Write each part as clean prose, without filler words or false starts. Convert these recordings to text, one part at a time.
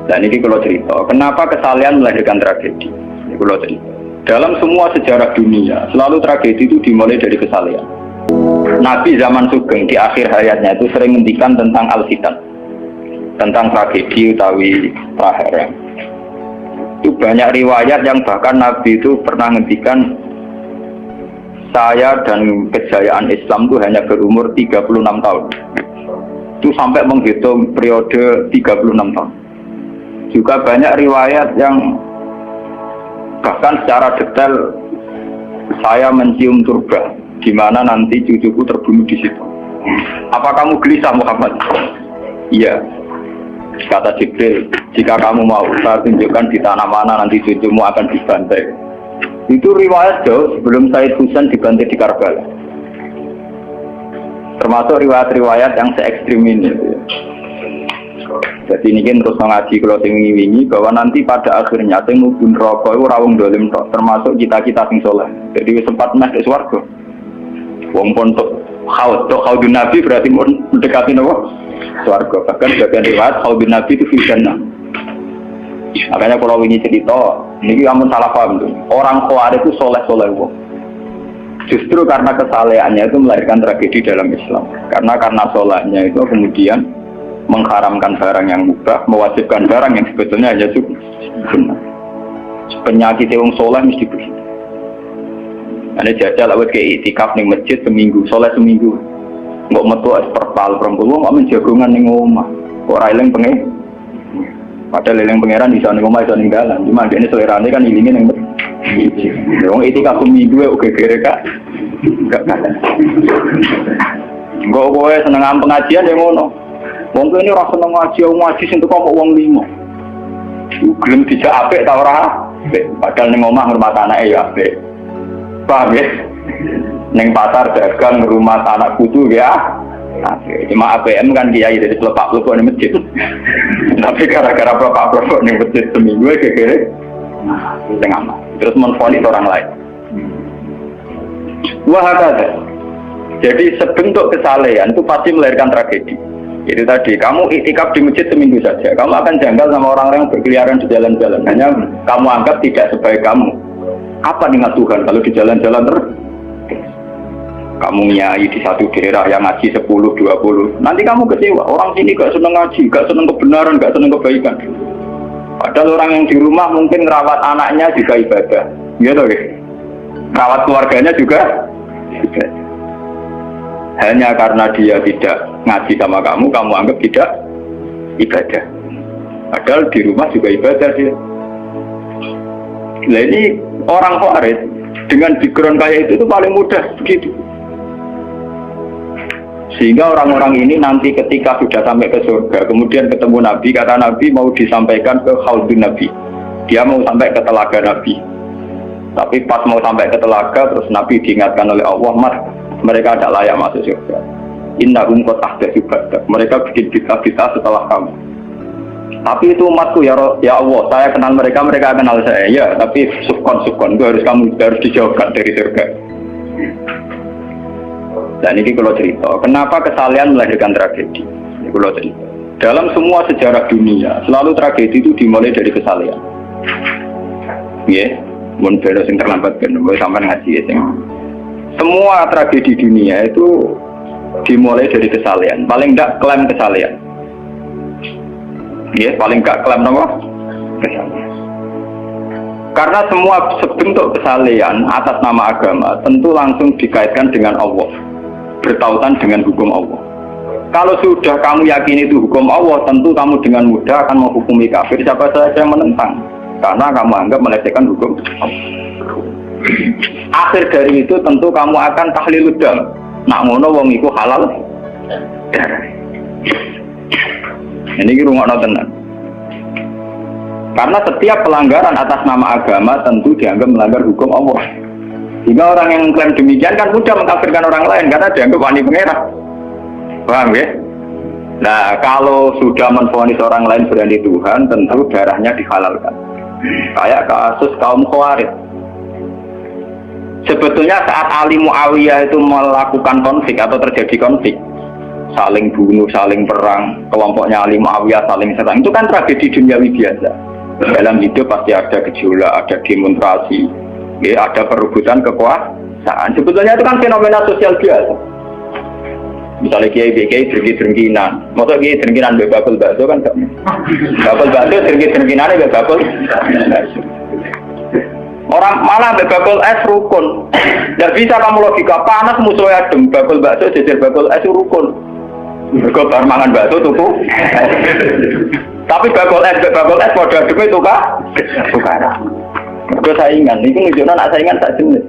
Dan ini kalau cerita, kenapa kesalahan melahirkan tragedi? Ini kalau cerita. Dalam semua sejarah dunia, selalu tragedi itu dimulai dari kesalahan. Nabi zaman Sugeng di akhir hayatnya itu sering menghentikan tentang al-fitan, tentang tragedi utawi praharan. Itu banyak riwayat yang bahkan Nabi itu pernah menghentikan, saya dan kejayaan Islam itu hanya berumur 36 tahun. Itu sampai menghitung periode 36 tahun. Juga banyak riwayat yang bahkan secara detail saya mencium turba di mana nanti cucuku terbunuh di situ. Apa kamu gelisah Muhammad? Iya. Kata Jibril, jika kamu mau saya tunjukkan di tanah mana nanti cucumu akan dibantai. Itu riwayat jauh sebelum Said Husain dibantai di Karbala. Termasuk riwayat-riwayat yang se-ekstrim ini. Jadi ini kan terus mengaji kalau wingi bahwa nanti pada akhirnya sing mubun rokok itu rawung dolim tok, termasuk kita-kita sing soleh. Jadi sempat masuk swarga. Wong pun haudun Nabi berarti mendekati nopo swarga. Bahkan bagian riwayat haudun Nabi itu fi jannah. Makanya kalau wingi cerita, ini kamu salah paham tuh. Orang Khawarij itu soleh-soleh wong. Justru karena kesalehannya itu melahirkan tragedi dalam Islam. Karena solehnya itu kemudian mengharamkan barang yang mubah, mewajibkan barang yang sebetulnya hanya sunnah. Penyakit wong soleh mesti begitu. Ada jajal awet kayak itikaf ning masjid seminggu, soleh seminggu. Nggak metu perpal perempuan, nggak menjagungan ning omah. Kok railing pengen? Padahal eling pangeran bisa ning omah iso ninggalan. Cuma dene selerane kan ilingin yang wong itikaf seminggu ya oke kere Kak. Enggak ada. Nggak kowe seneng pengajian ya ngono. Wong ini ora seneng ngaji sing teko kok wong limo. Gelem dijak apik ta ora? Padahal ning omah ngurmat anake ya apik. Paham ya? Ning pasar dagang ngurmat anak putu ya. Cuma APM kan kiai jadi pelepak-pelepok di masjid. Tapi gara-gara pelepak-pelepok di masjid seminggu kira-kira tengah mah. Terus menfonis orang lain. Wah ada. Jadi sebentuk kesalehan itu pasti melahirkan tragedi. Itu tadi, kamu iktikaf di masjid seminggu saja, kamu akan janggal sama orang-orang yang berkeliaran di jalan-jalan. Hanya kamu anggap tidak sebaik kamu. Apa dengan Tuhan kalau di jalan-jalan terus? Kamu nyai di satu daerah yang ngaji 10, 20. Nanti kamu kecewa, orang sini gak seneng ngaji, gak seneng kebenaran, gak seneng kebaikan. Padahal orang yang di rumah mungkin merawat anaknya juga ibadah. Gitu ya? Merawat keluarganya juga ibadah. Hanya karena dia tidak ngaji sama kamu anggap tidak ibadah. Padahal di rumah juga ibadah dia. Nah ini orang Khawarij dengan background kayak itu paling mudah begitu. Sehingga orang-orang ini nanti ketika sudah sampai ke surga, kemudian ketemu Nabi, kata Nabi mau disampaikan ke Haudun Nabi. Dia mau sampai ke telaga Nabi. Tapi pas mau sampai ke telaga, terus Nabi diingatkan oleh Allah, Mas, mereka tidak layak masuk surga. Innahum qad ahdatsu ba'dak. Mereka bikin bid'ah setelah kamu. Tapi itu umatku ya Allah, saya kenal mereka, mereka kenal saya. Ya, tapi sukon itu harus dijauhkan dari surga. Dan ini kalau cerita, kenapa kesalahan melahirkan tragedi? Ini kalau cerita. Dalam semua sejarah dunia, selalu tragedi itu dimulai dari kesalahan. Ya, mun beda sing terlambat kan, sampai ngaji ya. Semua tragedi dunia itu dimulai dari kesalahan. Paling enggak klaim kesalahan. Ya, paling enggak klaim apa? Kesalahan. Karena semua bentuk kesalahan atas nama agama tentu langsung dikaitkan dengan Allah, bertautan dengan hukum Allah. Kalau sudah kamu yakini itu hukum Allah, tentu kamu dengan mudah akan menghukumi kafir siapa saja yang menentang, karena kamu anggap melecehkan hukum Allah. Akhir dari itu tentu kamu akan tahlilud dam. Nak ngono wong iku halal darah. Ini rungokno tenan. Karena setiap pelanggaran atas nama agama tentu dianggap melanggar hukum Allah. Sehingga orang yang klaim demikian kan mudah mengkafirkan orang lain karena dianggap wani pengerah. Paham ya? Nah, kalau sudah menvonis orang lain berani Tuhan, tentu darahnya dihalalkan. Kayak kasus kaum Khawarij. Sebetulnya saat Ali Muawiyah itu melakukan konflik atau terjadi konflik, saling bunuh, saling perang, kelompoknya Ali Muawiyah saling serang. Itu kan tragedi duniawi biasa. Dalam hidup pasti ada gejolak, ada demonstrasi, ya, ada perebutan kekuasaan. Sebetulnya itu kan fenomena sosial biasa. Misalnya kiai drengki-drengkinan, maksudnya kiai drengkinan bakul bakso kan gak? Bakul bakso drengki-drengkinannya bakul. Orang malah bakul es rukun. Tidak bisa kamu logika panas musuhnya adem, bakul bakso jejer bakul es rukun. Mereka bar mangan bakso tuku. Tapi bakul es pada adem itu tukar. Mereka saingan, itu menunjukkan nak saingan tak jenis.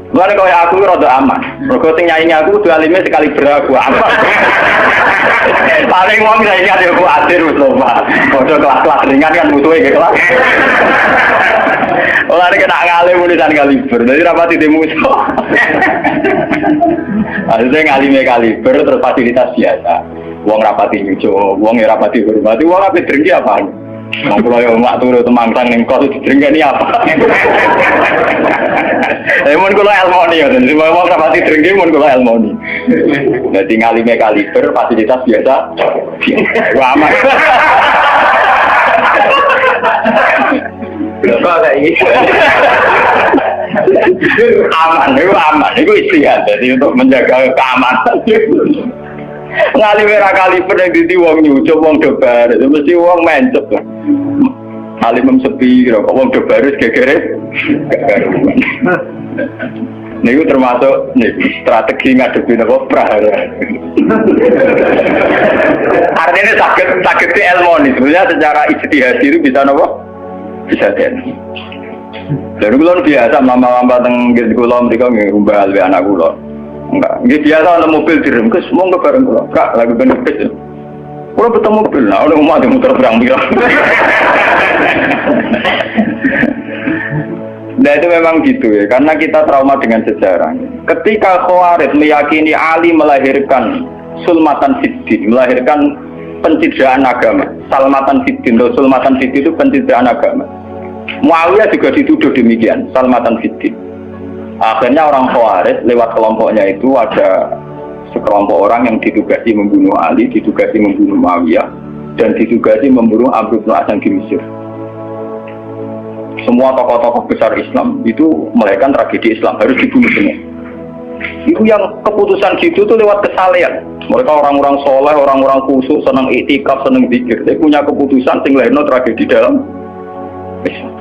Mulane kaya aku rada aman. Mergo sing nyaingi aku kudu alime sekali beraku aman. Paling wong saiki ada ku adir wis lho, Pak. Padha kelas-kelas ringan kan musuhe ge kelas. Ora kena ngalim ulisan kaliber. Dadi rapati di musuh. Akhirnya ngalime kaliber terus fasilitas biasa. Wong rapati nyuco, wong rapati hormati, wong ape drengki apaan? Wong kula yo mak turu temangsang ning kos drengkeni apa? Mun kula elmoni ya, semua wong rapati drengki mun kula elmoni. Dadi ngalime kaliber fasilitas biasa. Wah aman. Kok kayak gitu. Aman, itu istihad. Jadi untuk menjaga keamanan. Ngali merah kali pernah di wong nyucuk wong debar, itu mesti wong mencet. Kali memsepi, kok wong debar itu gegere. Ini termasuk strategi ngadepi apa prahara. Artinya sakit di elmoni. Sebenarnya secara ijtihad itu bisa apa? Bisa den. Dan kulon biasa lama-lama tenggelam kulon mereka ngubah lebih anak kulon. Enggak, nggih biasa ana mobil direm, Gus, monggo bareng kula. Kak, lagi benefit. Kula betul mobil, nah udah mau muter berang-berang. Nah itu memang gitu ya, karena kita trauma dengan sejarah. Ketika Khawarij meyakini Ali melahirkan sulmatan fiddin, melahirkan pencitraan agama. Salmatan fiddin, sulmatan fiddin itu pencitraan agama. Muawiyah juga dituduh demikian, salmatan fiddin. Akhirnya orang Khawarij lewat kelompoknya itu ada sekelompok orang yang ditugasi membunuh Ali, ditugasi membunuh Muawiyah, dan ditugasi membunuh Amr bin As di Mesir. Semua tokoh-tokoh besar Islam itu melahirkan tragedi Islam, harus dibunuh semua. Itu yang keputusan gitu tuh lewat kesalehan. Mereka orang-orang soleh, orang-orang khusus, senang iktikaf, senang zikir. Dia punya keputusan sing lahirno tragedi dalam Islam.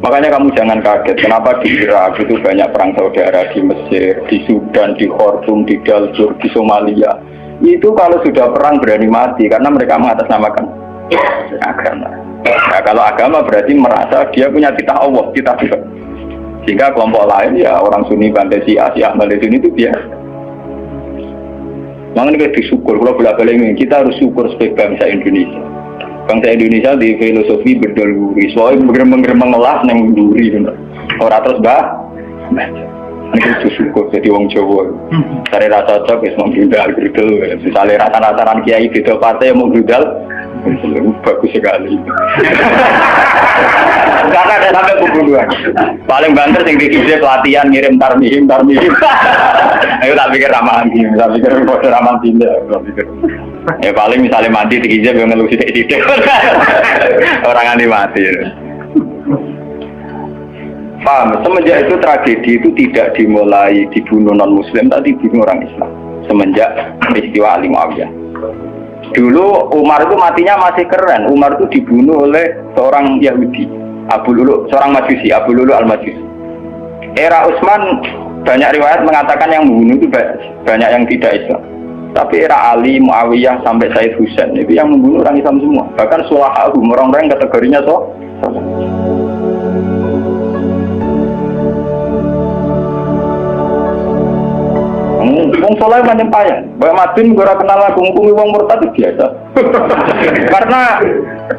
Makanya kamu jangan kaget, kenapa di Irak itu banyak perang saudara, di Mesir, di Sudan, di Khartoum, di Darfur, di Somalia. Itu kalau sudah perang berani mati, karena mereka mengatasnamakan agama. Nah, kalau agama berarti merasa dia punya titah Allah, titah Tuhan. Sehingga kelompok lain ya orang Sunni, Bantai, Syiah, Ahmadiyya itu biasa. Makanya kita disyukur, kalau bolak-balik ini kita harus syukur sebagai bangsa Indonesia. Bangsa Indonesia di filosofi berdaluri, soalnya bergemeng-gemeng ngelas neng duri, orang terus ini itu syukur jadi wong Jawa. Cari rasa cocok, es mau brudal, misalnya rata-rataran kiai beda partai yang mau brudal, bagus sekali. Karena ada sampai pembunuhan. Paling banter sing dikisi pelatihan ngirim tarmihim. Ayo tak pikir ramahan gini, tak pikir ramahan tindak, tak pikir. Ya paling misalnya mati dikijab yang ngeluh sidik-sidik. Orang anti mati. Paham? Semenjak itu tragedi itu tidak dimulai dibunuh non-muslim, tapi dibunuh orang Islam. Semenjak peristiwa Ali Muawiyah. Dulu Umar itu matinya masih keren. Umar itu dibunuh oleh seorang Yahudi, Abu Lulu, seorang Majusi, Abu Lulu al-Majusi. Era Utsman banyak riwayat mengatakan yang membunuh itu banyak yang tidak Islam. Tapi era Ali, Muawiyah sampai Said Husain itu yang membunuh orang Islam semua. Bahkan sulahahum, orang-orang yang kategorinya wong soleh macam payah. Bapak Madin gue kenal lagu ngukumi wong murtad itu biasa. Karena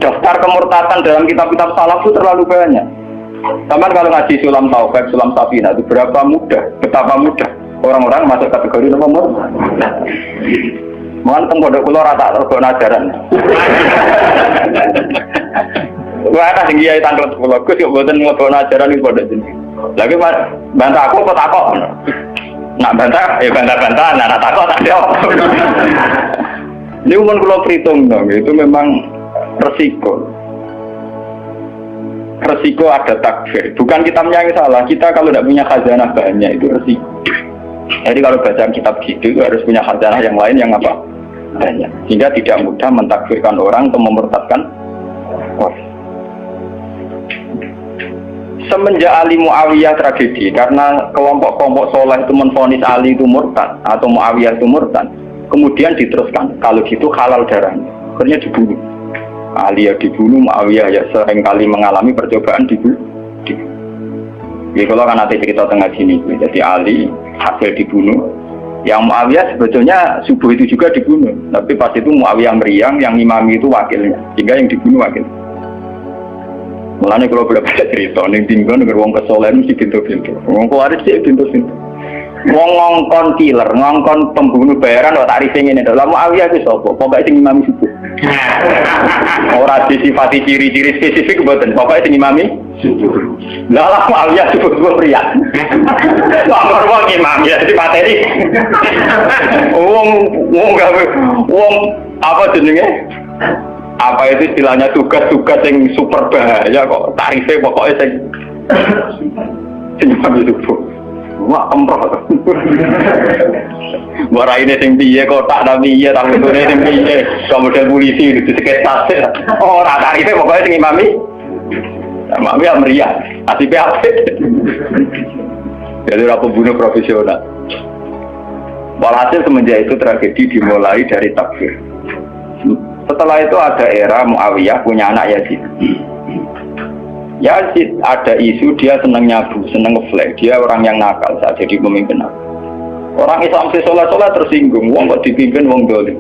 daftar kemurtadan dalam kitab-kitab salaf itu terlalu banyak. Sama kalau ngaji Sulam Taufik, Sulam Safina itu betapa mudah orang-orang masuk kategori nomor. Mohon tengkodok kulo rata terbon ajaran. Wah, ada tinggi ya tangklet kulo. Gus yuk buatan ngelebon ajaran itu pada jenis. Lagi bantah aku kok takok. Nak bantah, ya bantah-bantahan, nak takut tak jawab. Ini umum kalau perhitung dong, itu memang resiko. Resiko ada takfir. Bukan kitabnya yang salah. Kita kalau tidak punya khazanah banyak itu resiko. Jadi kalau baca kitab gitu itu harus punya khazanah yang lain yang apa? Banyak. Sehingga tidak mudah mentakfirkan orang atau memurtadkan orang. Semenjak Ali Muawiyah tragedi karena kelompok-kelompok soleh itu menvonis Ali itu murtad atau Muawiyah itu murtad, kemudian diteruskan kalau gitu halal darahnya, akhirnya dibunuh. Ali ya dibunuh, Muawiyah ya seringkali mengalami percobaan dibunuh. Jadi kalau kan nanti cerita tengah sini, jadi Ali hasil dibunuh, yang Muawiyah sebetulnya subuh itu juga dibunuh, tapi pas itu Muawiyah meriang, yang imami itu wakilnya, sehingga yang dibunuh wakil. Mulanya kalau boleh baca cerita, ning tinggal negeri wong kesolehan mesti pintu-pintu. Wong kuaris sih pintu-pintu. Wong ngongkon killer, ngongkon pembunuh bayaran kok tak rising ini. Lah Muawiyah itu sapa? Pokoke sing imami subuh. Ora disifati ciri-ciri spesifik mboten. Pokoke sing imami subuh. Lah Muawiyah subuh pria. Wong wong imam ya di materi. Wong apa jenenge? Apa itu istilahnya tugas-tugas yang super bahaya kok tarifnya pokoknya imam subuh. Wah, emproh. Wara ini sing piye kotak ta piye ta ngene sing piye. Kemudian polisi di sekitar. Ora tarife pokoke sing imami. Imami meriah. Asipe apik. Jadi ora pembunuh profesional. Walhasil semenjak itu tragedi dimulai dari takfir. Setelah itu ada era Muawiyah punya anak Yazid. Yazid ada isu dia senang nyabu, senang ngeflek. Dia orang yang nakal saat jadi pemimpin. Orang Islam sholat tersinggung. Wong kok dipimpin wong dolim.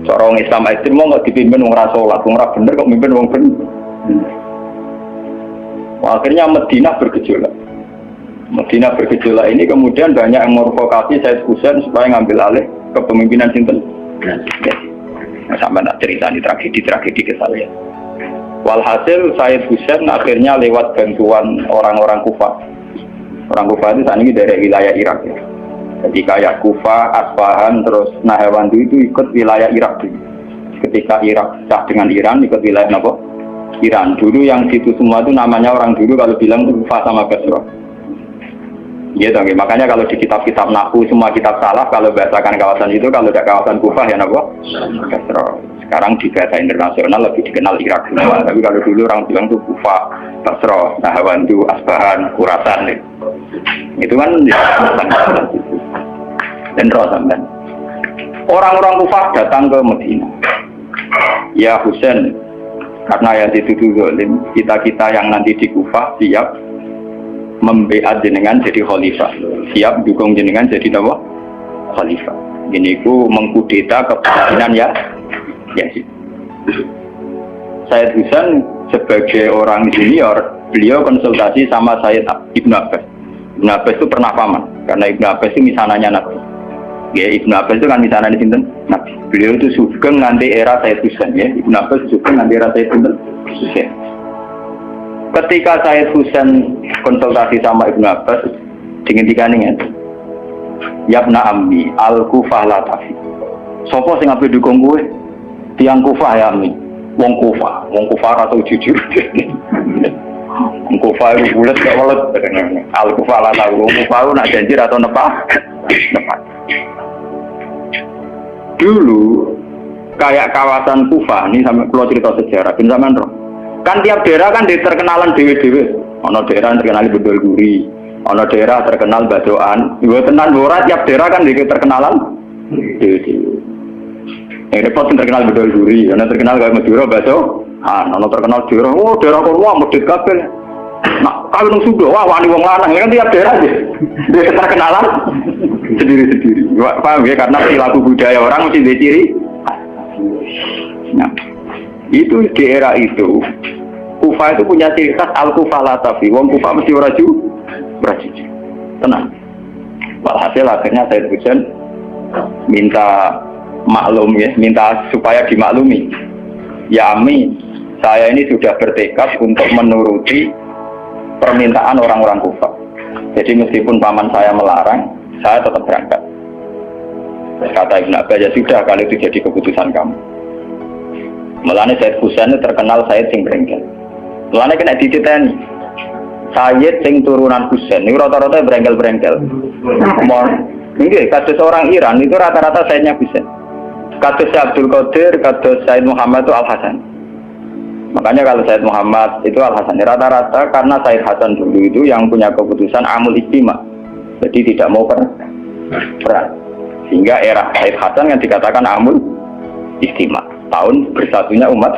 Orang Islam ekstrem wong kok dipimpin wong ra sholat, wong ra bener kok mimpin wong bener. Akhirnya Madinah bergejolak. Madinah bergejolak ini kemudian banyak yang mervokasi Said Husain supaya ngambil alih kepemimpinan sinten. Sampai tak cerita di tragedi ke saya. Walhasil Said Husain akhirnya lewat bantuan orang-orang Kufah. Orang Kufah itu saat ini dari wilayah Irak ya. Jadi kayak Kufah, Asfahan, terus Nahawandu itu ikut wilayah Irak dulu. Ketika Irak pecah dengan Iran, ikut wilayah apa? Iran. Dulu yang situ semua itu namanya orang dulu kalau bilang itu Kufah sama Basra. Gitu, okay. Makanya kalau di kitab-kitab Nahwu semua kitab salah kalau bahasakan kawasan itu, kalau tidak kawasan Kufah ya apa? Basra. Sekarang di bahasa internasional lebih dikenal Irak semua. Tapi kalau dulu orang bilang itu Kufah, Basra, Nahawandu, Asbahan, Khurasan. Itu kan dan Rosamban. Orang-orang Kufah datang ke Medina. Ya Husain, karena yang dituduh zalim, kita-kita yang nanti di Kufah siap membeat jenengan jadi khalifah, siap dukung jenengan jadi apa? Khalifah. Ini ku mengkudeta kepemimpinan ya Yazid. Said Husain sebagai orang junior, beliau konsultasi sama Said Ibn Abbas. Ibn Abbas itu pernah paman, karena Ibn Abbas itu misananya Nabi. Ya, Ibn Abbas itu kan misananya sinten Nabi. Beliau itu sugeng nanti era Said Husain ya. Ibn Abbas sugeng nanti era Said Husain. Ketika Said Husain konsultasi sama Ibn Abbas, dihentikan ini, Yabna Ammi, Al-Kufah la tafi. Sopo sing ape dukung kowe? Tiang Kufah ya Ammi. Wong Kufah atau jujur. Wong Kufah itu bulat gak welet. Al-Kufah la tafi. Wong Kufah nak janji atau nepak? Dulu kayak kawasan Kufah ini sampai kalau cerita sejarah, bin zaman roh. Kan tiap daerah kan terkenalan dewe-dewe. Ono daerah terkenal Bedol Guri, ono daerah terkenal Badoan. Yo tenan ora tiap daerah kan terkenalan dewe-dewe. Yang repot terkenal Bedol Guri, ono terkenal kayak Madura Baso. Ono terkenal daerah, oh daerah kono medhit kabeh. Nah, kalau nang Sunda wah wani wong lanang kan tiap daerah dia terkenalan sendiri-sendiri. Paham ya, karena perilaku budaya orang mesti diciri. Nah, itu di era itu Kufah itu punya ciri khas Al-Kufah la tafi. Wong Kufah mesti raju tenang. Walhasil akhirnya Said Husain minta maklum ya, minta supaya dimaklumi. Ya Ami, saya ini sudah bertekad untuk menuruti permintaan orang-orang Kufah. Jadi meskipun paman saya melarang, saya tetap berangkat. Kata Ibn Abbas, ya sudah kalau itu jadi keputusan kamu. Mulanya Said Husain itu terkenal Said sing berengkel. Mulanya kena diciteni. Said sing turunan Husain ini rata-rata berengkel-berengkel. Ini kasus orang Iran itu rata-rata Saidnya Husain. Kasus Abdul Qadir, kasus Said Muhammad itu Al Hasan. Makanya kalau Said Muhammad itu Al Hasan rata-rata karena Said Hasan dulu itu yang punya keputusan amul istima. Jadi tidak mau perang. Sehingga era Said Hasan yang dikatakan amul istima, tahun bersatunya umat.